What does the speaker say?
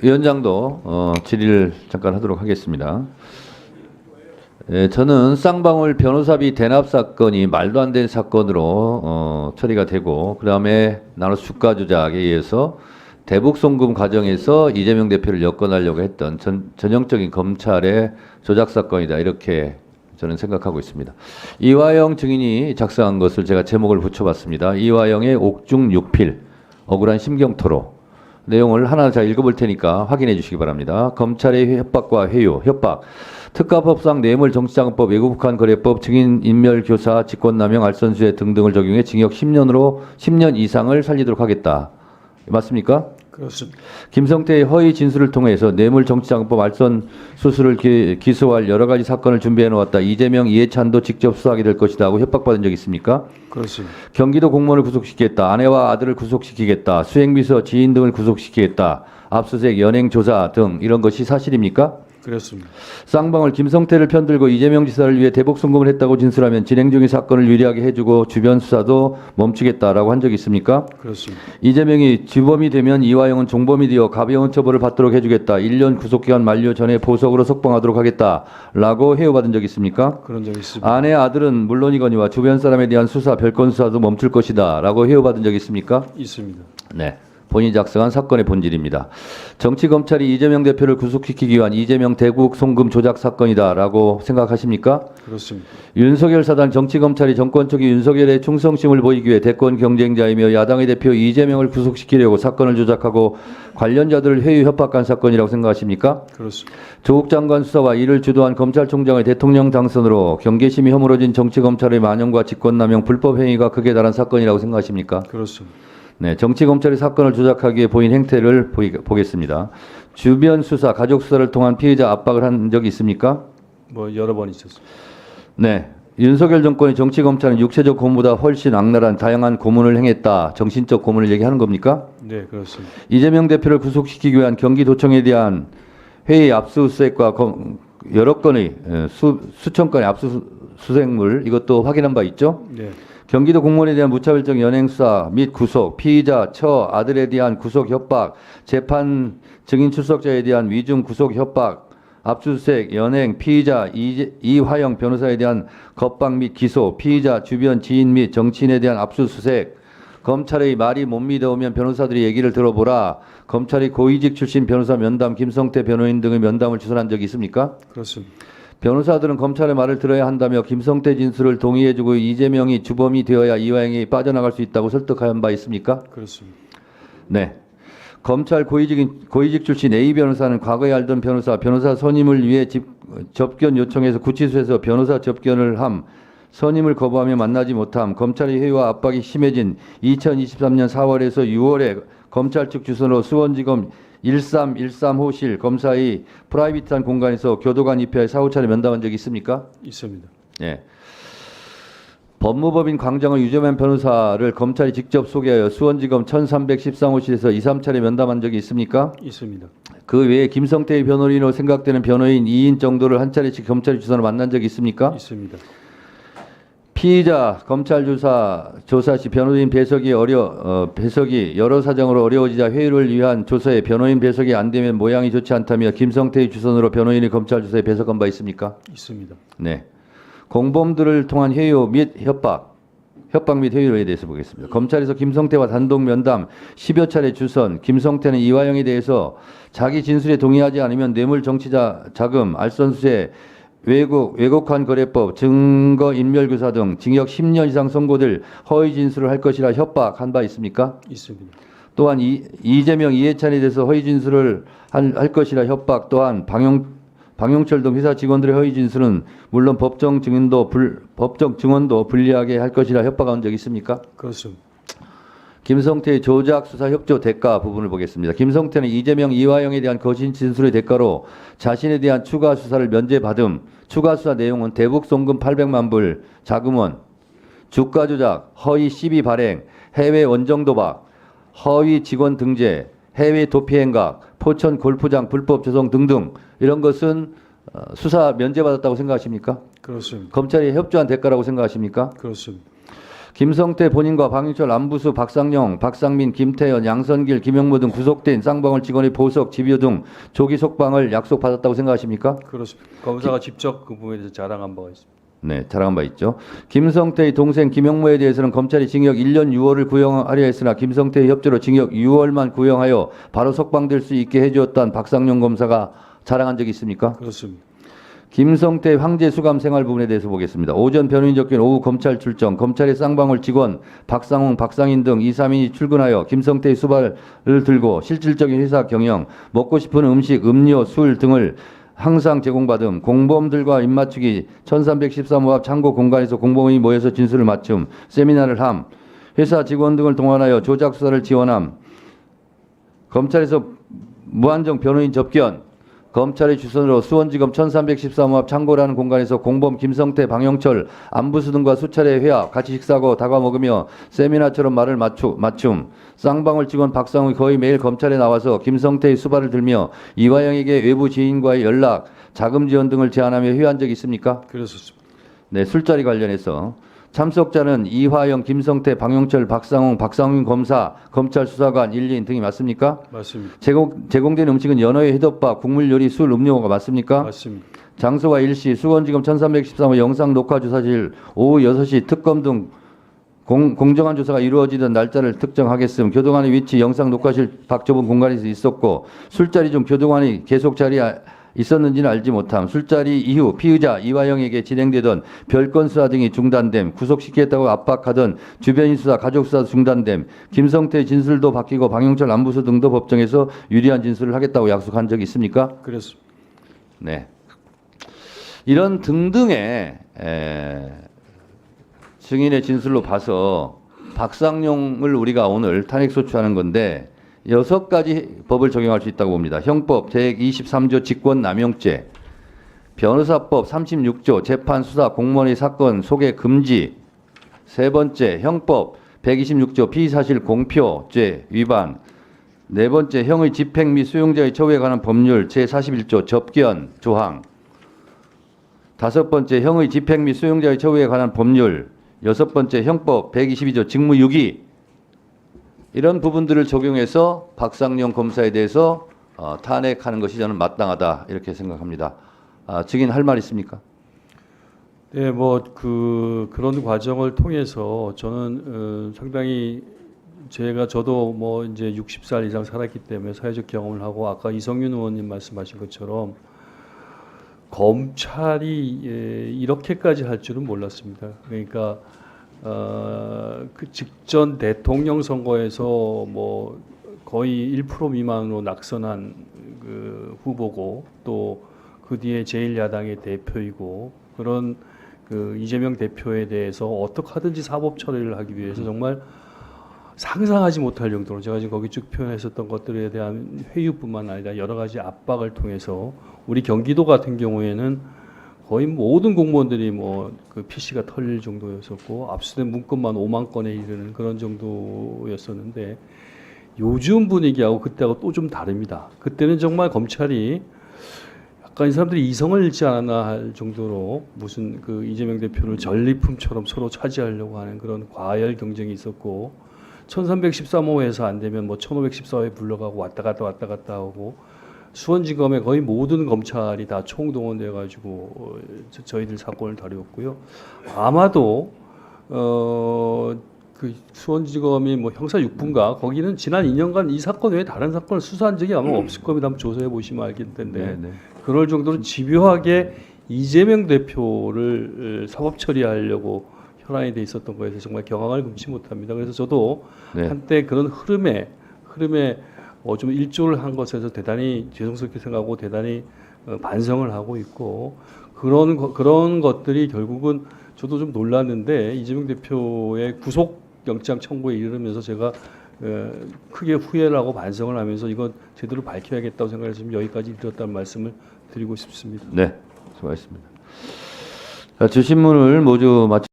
위원장도 질의를 잠깐 하도록 하겠습니다. 저는 쌍방울 변호사비 대납 사건이 말도 안 되는 사건으로 처리가 되고, 그 다음에 나눠서 주가 조작에 의해서 대북 송금 과정에서 이재명 대표를 엮어내려고 했던 전형적인 검찰의 조작 사건이다, 이렇게 저는 생각하고 있습니다. 이화영 증인이 작성한 것을 제가 제목을 붙여봤습니다. 이화영의 옥중육필, 억울한 심경토로. 내용을 하나 잘 읽어볼 테니까 확인해 주시기 바랍니다. 검찰의 협박과 회유, 협박. 특가법상 뇌물정치자금법, 외국북한 거래법, 증인인멸교사, 직권남용, 알선수재 등등을 적용해 징역 10년 이상을 살리도록 하겠다. 맞습니까? 그렇습니다. 김성태의 허위 진술을 통해서 뇌물정치자금법 알선 수수를 기소할 여러 가지 사건을 준비해 놓았다. 이재명, 이해찬도 직접 수사하게 될 것이다 하고 협박받은 적 있습니까? 그렇습니다. 경기도 공무원을 구속시키겠다. 아내와 아들을 구속시키겠다. 수행비서 지인 등을 구속시키겠다. 압수수색, 연행 조사 등 이런 것이 사실입니까? 그렇습니다. 쌍방울 김성태를 편들고 이재명 지사를 위해 대북 송금을 했다고 진술하면 진행 중인 사건을 유리하게 해주고 주변 수사도 멈추겠다라고 한 적이 있습니까? 그렇습니다. 이재명이 주범이 되면 이화영은 종범이 되어 가벼운 처벌을 받도록 해주겠다. 1년 구속기간 만료 전에 보석으로 석방하도록 하겠다라고 해요받은 적이 있습니까? 그런 적이 있습니다. 아내, 아들은 물론이거니와 주변 사람에 대한 수사, 별건 수사도 멈출 것이다라고 해요받은 적이 있습니까? 있습니다. 네. 본인이 작성한 사건의 본질입니다. 정치검찰이 이재명 대표를 구속시키기 위한 이재명 대국 송금 조작 사건이다라고 생각하십니까? 그렇습니다. 윤석열 사단 정치검찰이 정권 초기 윤석열의 충성심을 보이기 위해 대권 경쟁자이며 야당의 대표 이재명을 구속시키려고 사건을 조작하고 관련자들을 회유 협박한 사건이라고 생각하십니까? 그렇습니다. 조국 장관 수사와 이를 주도한 검찰총장의 대통령 당선으로 경계심이 허물어진 정치검찰의 만연과 직권남용 불법 행위가 극에 달한 사건이라고 생각하십니까? 그렇습니다. 네, 정치검찰이 사건을 조작하기 위해 보인 행태를 보겠습니다. 주변 수사, 가족 수사를 통한 피해자 압박을 한 적이 있습니까? 뭐 여러 번 있었습니다. 네, 윤석열 정권의 정치검찰은 육체적 고문보다 훨씬 악랄한 다양한 고문을 행했다. 정신적 고문을 얘기하는 겁니까? 네, 그렇습니다. 이재명 대표를 구속시키기 위한 경기도청에 대한 회의 압수수색과 여러 건의 수천 건의 압수수색물, 이것도 확인한 바 있죠? 네. 경기도 공무원에 대한 무차별적 연행수사 및 구속, 피의자, 처, 아들에 대한 구속 협박, 재판 증인 출석자에 대한 위중 구속 협박, 압수수색, 연행, 피의자 이화영 변호사에 대한 겁박 및 기소, 피의자 주변 지인 및 정치인에 대한 압수수색, 검찰의 말이 못 믿어오면 변호사들이 얘기를 들어보라. 검찰이 고위직 출신 변호사 면담, 김성태 변호인 등의 면담을 주선한 적이 있습니까? 그렇습니다. 변호사들은 검찰의 말을 들어야 한다며 김성태 진술을 동의해주고 이재명이 주범이 되어야 이화영이 빠져나갈 수 있다고 설득한 바 있습니까? 그렇습니다. 네. 검찰 고위직 출신 A 변호사는 과거에 알던 변호사 선임을 위해 접견 요청해서 구치소에서 변호사 접견을 함, 선임을 거부하며 만나지 못함, 검찰의 회유와 압박이 심해진 2023년 4월에서 6월에 검찰 측 주선으로 수원지검 1313호실 검사의 프라이빗한 공간에서 교도관 입회에 사후차례 면담한 적이 있습니까? 있습니다. 네. 법무법인 광장의 유재만 변호사를 검찰이 직접 소개하여 수원지검 1313호실에서 2, 3차례 면담한 적이 있습니까? 있습니다. 그 외에 김성태의 변호인으로 생각되는 변호인 2인 정도를 한 차례씩 검찰 주선으로 만난 적이 있습니까? 있습니다. 피의자 검찰 조사 시 변호인 배석이 여러 사정으로 어려워지자 회유를 위한 조사에 변호인 배석이 안 되면 모양이 좋지 않다며 김성태의 주선으로 변호인이 검찰 조사에 배석한 바 있습니까? 있습니다. 네. 공범들을 통한 회유 및 협박 및 회유에 대해서 보겠습니다. 검찰에서 김성태와 단독 면담 10여 차례 주선, 김성태는 이화영에 대해서 자기 진술에 동의하지 않으면 뇌물 정치자 자금, 알선수재, 외국환 거래법, 증거인멸교사 등 징역 10년 이상 선고될 허위 진술을 할 것이라 협박한 바 있습니까? 있습니다. 또한 이재명, 이해찬에 대해서 허위 진술을 할 것이라 협박, 또한 방용철 등 회사 직원들의 허위 진술은 물론 법정 증언도 불리하게 할 것이라 협박한 적이 있습니까? 그렇습니다. 김성태의 조작 수사 협조 대가 부분을 보겠습니다. 김성태는 이재명, 이화영에 대한 거짓 진술의 대가로 자신에 대한 추가 수사를 면제받음, 추가 수사 내용은 대북 송금 800만 불, 자금원, 주가 조작, 허위 시비 발행, 해외 원정 도박, 허위 직원 등재, 해외 도피 행각, 포천 골프장 불법 조성 등등 이런 것은 수사 면제받았다고 생각하십니까? 그렇습니다. 검찰이 협조한 대가라고 생각하십니까? 그렇습니다. 김성태 본인과 방영철, 안부수, 박상영, 박상민, 김태현, 양선길, 김영모 등 구속된 쌍방울 직원의 보석, 집요 등 조기 속방을 약속받았다고 생각하십니까? 그렇습니다. 검사가 직접 그 부분에 대해서 자랑한 바가 있습니다. 네, 자랑한 바 있죠. 김성태의 동생 김영모에 대해서는 검찰이 징역 1년 6월을 구형하려 했으나 김성태의 협조로 징역 6월만 구형하여 바로 석방될 수 있게 해주었다는 박상용 검사가 자랑한 적이 있습니까? 그렇습니다. 김성태 황제 수감 생활 부분에 대해서 보겠습니다. 오전 변호인 접견, 오후 검찰 출정, 검찰의 쌍방울 직원 박상홍, 박상인 등 2, 3인이 출근하여 김성태의 수발을 들고 실질적인 회사 경영, 먹고 싶은 음식, 음료, 술 등을 항상 제공받음, 공범들과 입맞추기, 1313호 앞 창고 공간에서 공범이 모여서 진술을 맞춤, 세미나를 함, 회사 직원 등을 동원하여 조작 수사를 지원함, 검찰에서 무한정 변호인 접견, 검찰의 주선으로 수원지검 1313호 앞 창고라는 공간에서 공범 김성태, 방영철, 안부수 등과 수차례 회합, 같이 식사하고 다과 먹으며 세미나처럼 말을 맞춤, 쌍방울 직원 박상욱이 거의 매일 검찰에 나와서 김성태의 수발을 들며 이화영에게 외부 지인과의 연락, 자금 지원 등을 제안하며 회유한 적이 있습니까? 그렇습니다. 네, 술자리 관련해서 참석자는 이화영, 김성태, 방영철, 박상웅, 박상훈 검사, 검찰 수사관, 1인 등이 맞습니까? 맞습니다. 제공된 음식은 연어의 해덮밥, 국물 요리, 술, 음료가 맞습니까? 맞습니다. 장소와 일시, 수원지검 1313호 영상 녹화 주사실, 오후 6시 특검 등 공정한 조사가 이루어지던 날짜를 특정하겠음. 교도관의 위치, 영상 녹화실 밖 좁은 공간에서 있었고 술자리 중 교도관이 계속 자리에 있었는지는 알지 못함. 술자리 이후 피의자 이화영에게 진행되던 별건 수사 등이 중단됨. 구속시키겠다고 압박하던 주변인 수사, 가족 수사 중단됨. 김성태 진술도 바뀌고 방영철, 안부수 등도 법정에서 유리한 진술을 하겠다고 약속한 적이 있습니까? 그렇습니다. 네. 이런 등등의 증인의 진술로 봐서 박상용을 우리가 오늘 탄핵소추하는 건데 6가지 법을 적용할 수 있다고 봅니다. 형법 제23조 직권남용죄, 변호사법 36조 재판수사 공무원의 사건 소개 금지, 세 번째 형법 126조 피의사실 공표죄 위반, 네 번째 형의 집행 및 수용자의 처우에 관한 법률 제41조 접견 조항, 다섯 번째 형의 집행 및 수용자의 처우에 관한 법률, 여섯 번째 형법 122조 직무유기, 이런 부분들을 적용해서 박상용 검사에 대해서 탄핵하는 것이 저는 마땅하다 이렇게 생각합니다. 증인 할 말 있습니까? 네, 뭐 그런 과정을 통해서 저는 상당히 저도 뭐 이제 60살 이상 살았기 때문에 사회적 경험을 하고 아까 이성윤 의원님 말씀하신 것처럼 검찰이 이렇게까지 할 줄은 몰랐습니다. 그러니까 그 직전 대통령 선거에서 뭐 거의 1% 미만으로 낙선한 그 후보고 또 그 뒤에 제1야당의 대표이고 그런 그 이재명 대표에 대해서 어떻게 하든지 사법 처리를 하기 위해서 정말 상상하지 못할 정도로 제가 지금 거기 쭉 표현했었던 것들에 대한 회유뿐만 아니라 여러 가지 압박을 통해서 우리 경기도 같은 경우에는 거의 모든 공무원들이 뭐 그 PC가 털릴 정도였었고 압수된 문건만 5만 건에 이르는 그런 정도였었는데 요즘 분위기하고 그때하고 또 좀 다릅니다. 그때는 정말 검찰이 약간 이 사람들이 이성을 잃지 않았나 할 정도로 무슨 그 이재명 대표를 전리품처럼 서로 차지하려고 하는 그런 과열 경쟁이 있었고 1313호에서 안 되면 뭐 1514호에 불러가고 왔다 갔다 하고 수원지검의 거의 모든 검찰이 다 총동원돼 가지고 저희들 사건을 다루었고요. 아마도 그 수원지검이 뭐 형사 6부인가 거기는 지난 2년간 이 사건 외에 다른 사건을 수사한 적이 아마 없을 겁니다. 한번 조사해 보시면 알겠 텐데 그럴 정도로 집요하게 이재명 대표를 사법 처리하려고 혈안이 돼 있었던 거에서 정말 경악을 금치 못합니다. 그래서 저도 한때 그런 흐름에 좀 일조를 한 것에서 대단히 죄송스럽게 생각하고 대단히 반성을 하고 있고 그런 것들이 결국은 저도 좀 놀랐는데 이재명 대표의 구속영장 청구에 이르면서 제가 크게 후회를 하고 반성을 하면서 이건 제대로 밝혀야겠다고 생각해서 지금 여기까지 이르렀다는 말씀을 드리고 싶습니다. 네, 수고하셨습니다. 자, 주신문을 모두 마치